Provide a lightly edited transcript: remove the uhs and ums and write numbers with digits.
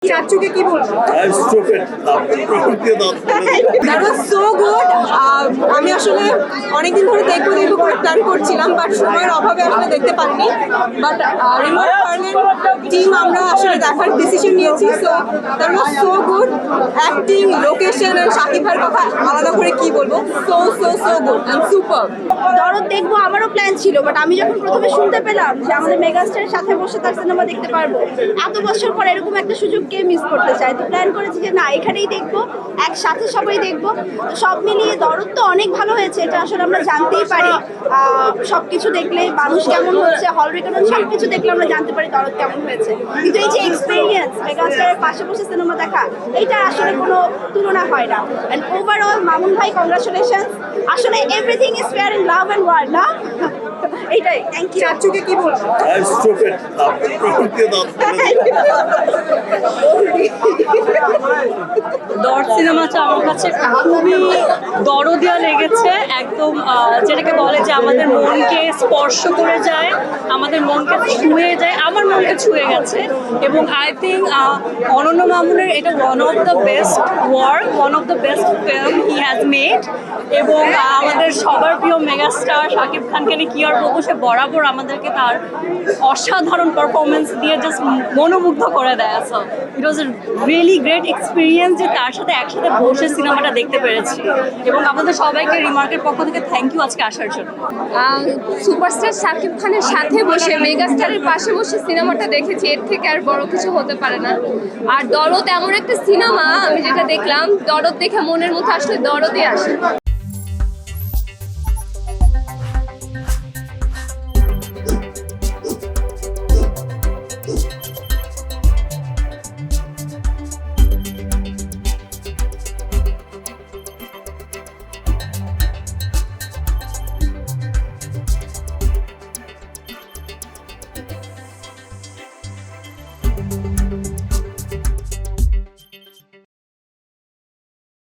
চাচুকে কি বলবো? I'm stupid. That was so good. আমি আসলে অনেকদিন ধরে দেখবো করে প্ল্যান করছিলাম, বাট সময়ের অভাবে আসলে দেখতে পারিনি। বাট রিমোট ফার্নের টিম আমরা আসলে দেখার ডিসিশন নিয়েছি। So that was so good. Acting, location আর শাকিব ভাইয়ের কথা আলাদা করে কি বলবো, so so so good and super. Dorod দেখবো আমারও প্ল্যান ছিল, বাট আমি যখন প্রথমে শুনতে পেলাম যে আমাদের মেগাস্টারের সাথে বসে তার সিনেমা দেখতে পারবো, এত বছর পর এরকম একটা সুযোগ কে মিস করতে চায়। তো প্ল্যান করেছি যে না, এখানেই দেখবো, একসাথে সবাই দেখবো। তো সব মিলিয়ে দরদ তো অনেক ভালো হয়েছে, এটা আসলে আমরা জানতেই পারি। সব কিছু দেখলে মানুষ কেমন হচ্ছে, হল রেকর্ড সব কিছু দেখলে আমরা জানতে পারি দরদ কেমন হয়েছে। কিন্তু এই যে এক্সপিরিয়েন্স, মেগাস্টারের পাশে বসে সিনেমা দেখা, এইটা আসলে কোনো তুলনা হয় না। অ্যান্ড ওভারঅল মামুন ভাই, কংগ্রাচুলেশন। আসলে everything is fair in love and war, না? এইটাই। Thank you. চাচুকে কি বলবো? I'm stupid. দর সিনেমাটা আমার কাছে খুবই দরদিয়া লেগেছে, একদম যেটাকে বলে যে আমাদের মনকে স্পর্শ করে যায়, আমাদের মনকে ছুঁয়ে যায়, আমার মনকে ছুঁয়ে গেছে। এবং আই থিঙ্ক অনন্য মামুনের এটা one of the best work, one of the best film he has made. এবং আমাদের সবার প্রিয় মেগাস্টার শাকিব খানকে নিয়ে কি আর বলবো, সে বরাবর আমাদেরকে তার অসাধারণ পারফরমেন্স দিয়ে জাস্ট মনোমুগ্ধ করে দেয়। So it was a really great experience যে তার সাথে একসাথে বসে সিনেমাটা দেখতে পেরেছি। এবং আপনাদের সবাইকে রিমার্কের পক্ষ থেকে থ্যাংক ইউ আজকে আসার জন্য। সুপারস্টার শাকিব খানের সাথে বসে মেগাস্টারের পাশে বসে সিনেমাটা দেখেছি, এর থেকে আর বড় কিছু হতে পারে না। আর দরদ এমন একটা সিনেমা, আমি যেটা দেখলাম, দরদ দেখে মনের মধ্যে আসলে দরদই আসে।